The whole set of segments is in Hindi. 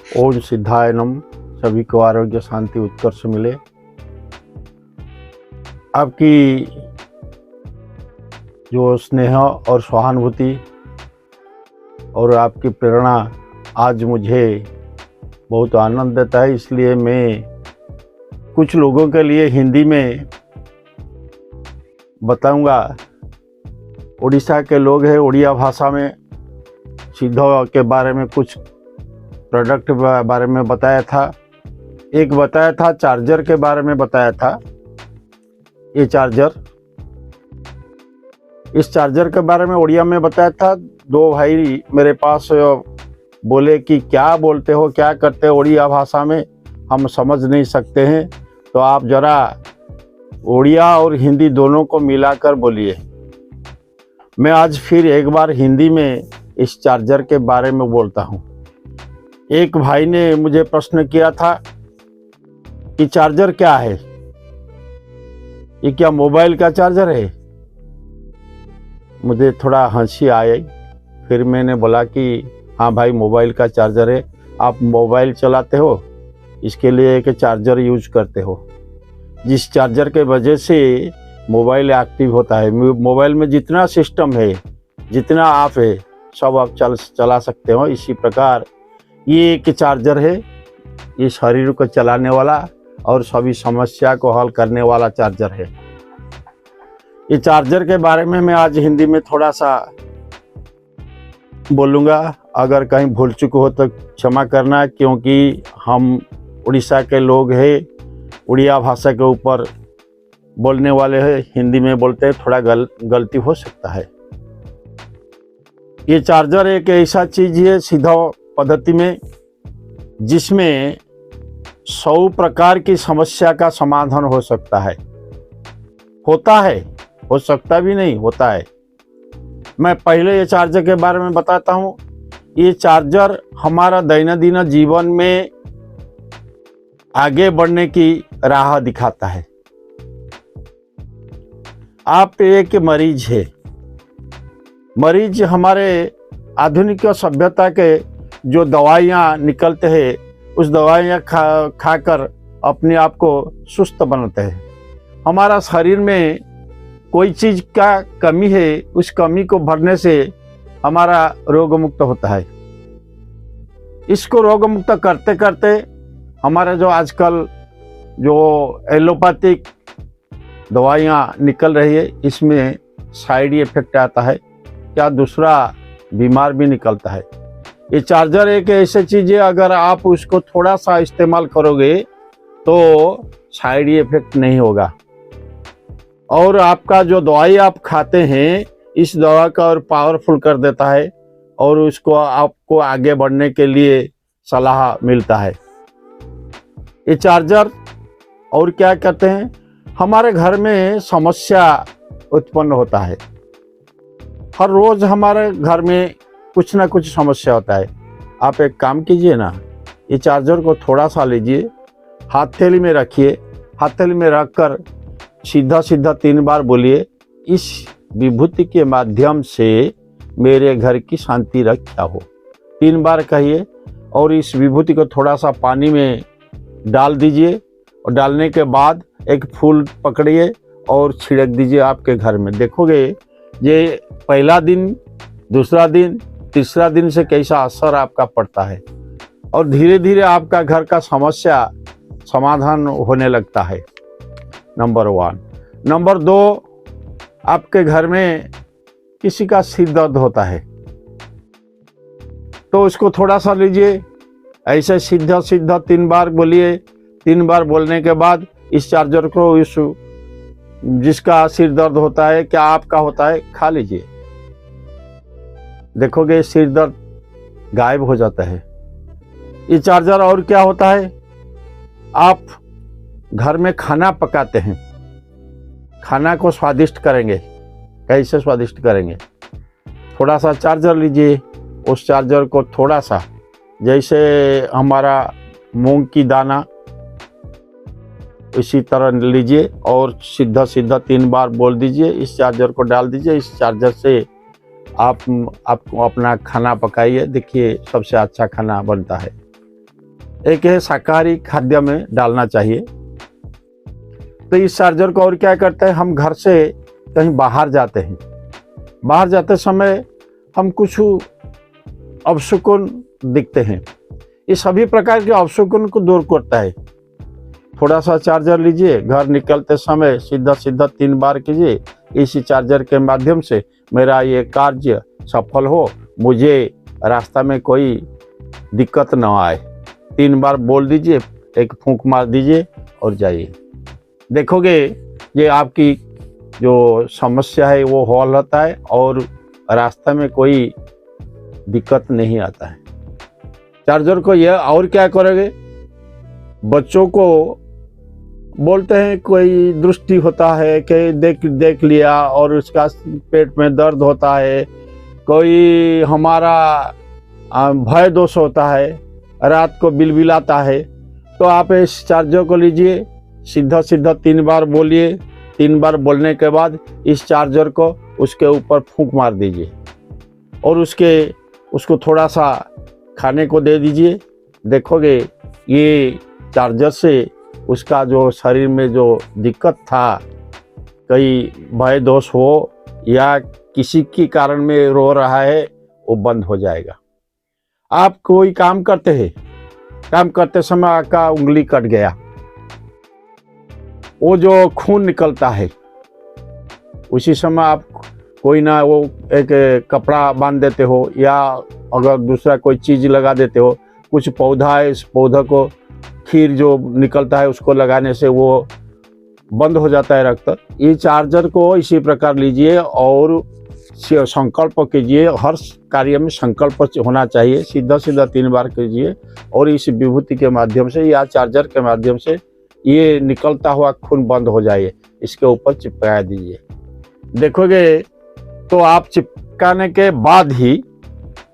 ओम सिद्धाय नम। सभी को आरोग्य शांति उत्कर्ष मिले। आपकी जो स्नेह और सहानुभूति और आपकी प्रेरणा आज मुझे बहुत आनंद देता है, इसलिए मैं कुछ लोगों के लिए हिंदी में बताऊंगा। उड़ीसा के लोग हैं, उड़िया भाषा में सिद्ध के बारे में कुछ प्रोडक्ट बारे में बताया था। एक बताया था चार्जर के बारे में बताया था। ये चार्जर, इस चार्जर के बारे में उड़िया में बताया था। दो भाई मेरे पास बोले कि क्या बोलते हो, क्या करते हो उड़िया भाषा में, हम समझ नहीं सकते हैं, तो आप ज़रा उड़िया और हिंदी दोनों को मिलाकर बोलिए। मैं आज फिर एक बार हिंदी में इस चार्जर के बारे में बोलता हूँ। एक भाई ने मुझे प्रश्न किया था कि चार्जर क्या है, ये क्या मोबाइल का चार्जर है? मुझे थोड़ा हंसी आई। फिर मैंने बोला कि हाँ भाई, मोबाइल का चार्जर है। आप मोबाइल चलाते हो, इसके लिए एक चार्जर यूज करते हो, जिस चार्जर के वजह से मोबाइल एक्टिव होता है। मोबाइल में जितना सिस्टम है, जितना आप है, सब आप चला सकते हो। इसी प्रकार ये एक चार्जर है, ये शरीर को चलाने वाला और सभी समस्या को हल करने वाला चार्जर है। ये चार्जर के बारे में मैं आज हिंदी में थोड़ा सा बोलूँगा। अगर कहीं भूल चूक हो तो क्षमा करना, क्योंकि हम उड़ीसा के लोग हैं, उड़िया भाषा के ऊपर बोलने वाले हैं, हिंदी में बोलते हैं, थोड़ा गलती हो सकता है। ये चार्जर एक ऐसा चीज़ है सीधा पद्धति में, जिसमें 100 प्रकार की समस्या का समाधान हो सकता है। होता है, हो सकता भी नहीं, होता है। मैं पहले ये चार्जर के बारे में बताता हूँ। ये चार्जर हमारा दैनंदिन जीवन में आगे बढ़ने की राह दिखाता है। आप एक मरीज है, मरीज हमारे आधुनिक सभ्यता के जो दवाइयाँ निकलते हैं, उस दवाइयाँ खाकर अपने आप को सुस्त बनाते हैं। हमारा शरीर में कोई चीज़ का कमी है, उस कमी को भरने से हमारा रोग मुक्त होता है। इसको रोग मुक्त करते करते हमारे जो आजकल जो एलोपैथिक दवाइयाँ निकल रही है, इसमें साइड इफेक्ट आता है, क्या दूसरा बीमार भी निकलता है। ये चार्जर एक ऐसी चीज़ है, अगर आप उसको थोड़ा सा इस्तेमाल करोगे तो साइड इफेक्ट नहीं होगा, और आपका जो दवाई आप खाते हैं, इस दवा का और पावरफुल कर देता है, और उसको आपको आगे बढ़ने के लिए सलाह मिलता है। ये चार्जर और क्या कहते हैं, हमारे घर में समस्या उत्पन्न होता है। हर रोज़ हमारे घर में कुछ ना कुछ समस्या होता है। आप एक काम कीजिए ना, ये चार्जर को थोड़ा सा लीजिए, हथेली में रखिए, हथेली में रखकर सीधा सीधा 3 बार बोलिए, इस विभूति के माध्यम से मेरे घर की शांति रक्षा हो। 3 बार कहिए, और इस विभूति को थोड़ा सा पानी में डाल दीजिए, और डालने के बाद एक फूल पकड़िए और छिड़क दीजिए आपके घर में। देखोगे ये पहला दिन, दूसरा दिन, तीसरा दिन से कैसा असर आपका पड़ता है, और धीरे धीरे आपका घर का समस्या समाधान होने लगता है। नंबर 1। नंबर 2, आपके घर में किसी का सिर दर्द होता है, तो उसको थोड़ा सा लीजिए, ऐसे सीधा सीधा 3 बार बोलिए। 3 बार बोलने के बाद इस चार्जर को इस जिसका सिर दर्द होता है, क्या आपका होता है, खा लीजिए। देखोगे सिर दर्द गायब हो जाता है। ये चार्जर और क्या होता है, आप घर में खाना पकाते हैं, खाना को स्वादिष्ट करेंगे, कैसे स्वादिष्ट करेंगे, थोड़ा सा चार्जर लीजिए। उस चार्जर को थोड़ा सा, जैसे हमारा मूंग की दाना, इसी तरह लीजिए और सीधा सीधा 3 बार बोल दीजिए, इस चार्जर को डाल दीजिए। इस चार्जर से आपको अपना खाना पकाइए, देखिए सबसे अच्छा खाना बनता है। एक है शाकाहारी खाद्य में डालना चाहिए। तो इस चार्जर को और क्या करते हैं, हम घर से कहीं बाहर जाते हैं, बाहर जाते समय हम कुछ अपशकुन दिखते हैं, ये सभी प्रकार के अपशकुन को दूर करता है। थोड़ा सा चार्जर लीजिए, घर निकलते समय सीधा सीधा 3 बार कीजिए, इसी चार्जर के माध्यम से मेरा ये कार्य सफल हो, मुझे रास्ता में कोई दिक्कत न आए। 3 बार बोल दीजिए, एक फूंक मार दीजिए और जाइए, देखोगे ये आपकी जो समस्या है वो हल होता है और रास्ता में कोई दिक्कत नहीं आता है। चार्जर को यह और क्या करोगे, बच्चों को बोलते हैं कोई दृष्टि होता है कि देख लिया और उसका पेट में दर्द होता है, कोई हमारा भय दोष होता है, रात को बिलबिलाता है, तो आप इस चार्जर को लीजिए, सीधा सीधा 3 बार बोलिए, 3 बार बोलने के बाद इस चार्जर को उसके ऊपर फूंक मार दीजिए और उसको थोड़ा सा खाने को दे दीजिए। देखोगे ये चार्जर से उसका जो शरीर में जो दिक्कत था, कई भय दोष हो या किसी के कारण में रो रहा है, वो बंद हो जाएगा। आप कोई काम करते हैं, काम करते समय आपका उंगली कट गया, वो जो खून निकलता है, उसी समय आप कोई ना वो एक कपड़ा बांध देते हो या अगर दूसरा कोई चीज़ लगा देते हो, कुछ पौधा है, इस पौधा को खीर जो निकलता है उसको लगाने से वो बंद हो जाता है रक्त। ये चार्जर को इसी प्रकार लीजिए और संकल्प कीजिए, हर कार्य में संकल्प होना चाहिए, सीधा सीधा 3 बार कीजिए और इस विभूति के माध्यम से या चार्जर के माध्यम से ये निकलता हुआ खून बंद हो जाए, इसके ऊपर चिपका दीजिए। देखोगे तो आप चिपकाने के बाद ही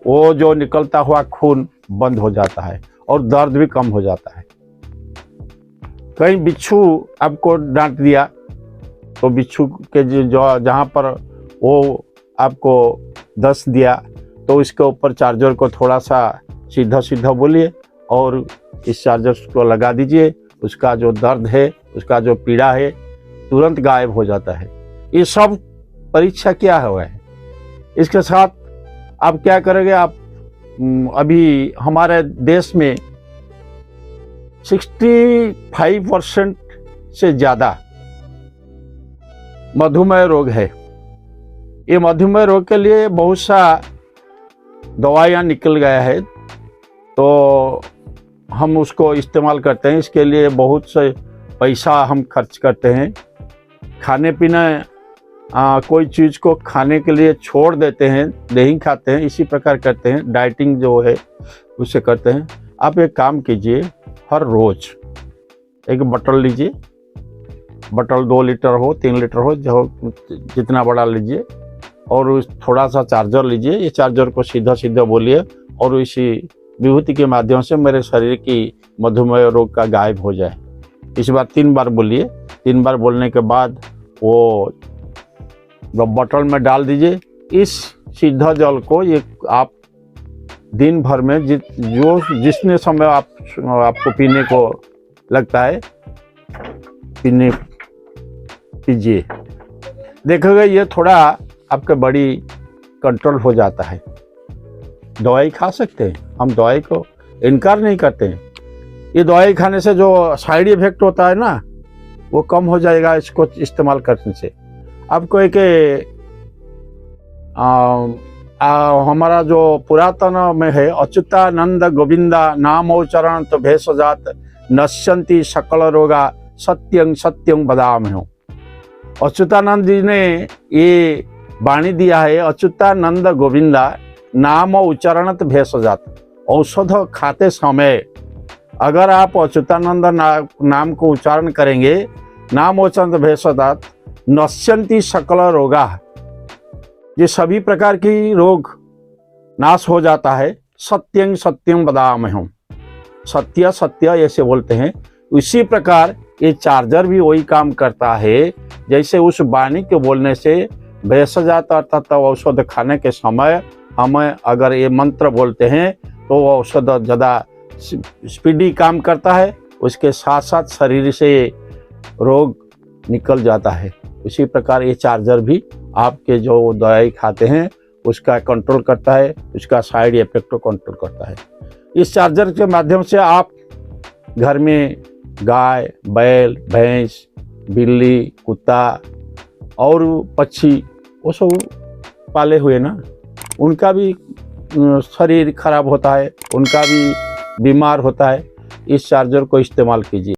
वो जो निकलता हुआ खून बंद हो जाता है और दर्द भी कम हो जाता है। कहीं बिच्छू आपको डांट दिया तो बिच्छू के जो जहाँ पर वो आपको दस दिया तो इसके ऊपर चार्जर को थोड़ा सा सीधा सीधा बोलिए और इस चार्जर को लगा दीजिए, उसका जो दर्द है, उसका जो पीड़ा है तुरंत गायब हो जाता है। ये सब परीक्षा क्या हुआ है। इसके साथ आप क्या करेंगे, आप अभी हमारे देश में 65% से ज़्यादा मधुमेह रोग है। ये मधुमेह रोग के लिए बहुत सा दवाइयाँ निकल गया है, तो हम उसको इस्तेमाल करते हैं। इसके लिए बहुत से पैसा हम खर्च करते हैं। खाने पीने कोई चीज़ को खाने के लिए छोड़ देते हैं, नहीं खाते हैं, इसी प्रकार करते हैं। डाइटिंग जो है उससे करते हैं। आप एक काम कीजिए, हर रोज़ एक बटल लीजिए, बटल 2 लीटर हो 3 लीटर हो, जो जितना बड़ा लीजिए, और थोड़ा सा चार्जर लीजिए। ये चार्जर को सीधा सीधा बोलिए और इसी विभूति के माध्यम से मेरे शरीर की मधुमेह रोग का गायब हो जाए। इस बार 3 बार बोलिए। 3 बार बोलने के बाद वो बटल में डाल दीजिए। इस सीधा जल को ये आप दिन भर में जिसने समय आपको पीने को लगता है पीजिए। देखोगे ये थोड़ा आपके बड़ी कंट्रोल हो जाता है। दवाई खा सकते हैं, हम दवाई को इनकार नहीं करते हैं। ये दवाई खाने से जो साइड इफेक्ट होता है ना, वो कम हो जाएगा इसको इस्तेमाल करने से। आपको एक हमारा जो पुरातन में है, अच्युतानंद गोविंदा नामोच्चारण तो भेषजात नश्यंती सकल रोगा सत्यं सत्यं बदाम हूँ। अच्युतानंद जी ने ये वाणी दिया है, अच्युतानंद गोविंदा नाम उच्चारणत भेषजात। औषध खाते समय अगर आप अच्युतानंद नाम को उच्चारण करेंगे, नाम उच्चारण भेषजात नश्यंती सकल रोगा, ये सभी प्रकार की रोग नाश हो जाता है। सत्यं सत्यं बदाम हूँ, सत्य सत्य ऐसे बोलते हैं। उसी प्रकार ये चार्जर भी वही काम करता है, जैसे उस वाणी के बोलने से भेषजात अर्थात औषध खाने के समय हमें अगर ये मंत्र बोलते हैं तो औषध ज़्यादा स्पीडी काम करता है, उसके साथ साथ शरीर से रोग निकल जाता है। उसी प्रकार ये चार्जर भी आपके जो दवाई खाते हैं उसका कंट्रोल करता है, उसका साइड इफेक्ट को कंट्रोल करता है। इस चार्जर के माध्यम से आप घर में गाय, बैल, भैंस, बिल्ली, कुत्ता और पक्षी वो सब पाले हुए ना, उनका भी शरीर खराब होता है, उनका भी बीमार होता है। इस चार्जर को इस्तेमाल कीजिए।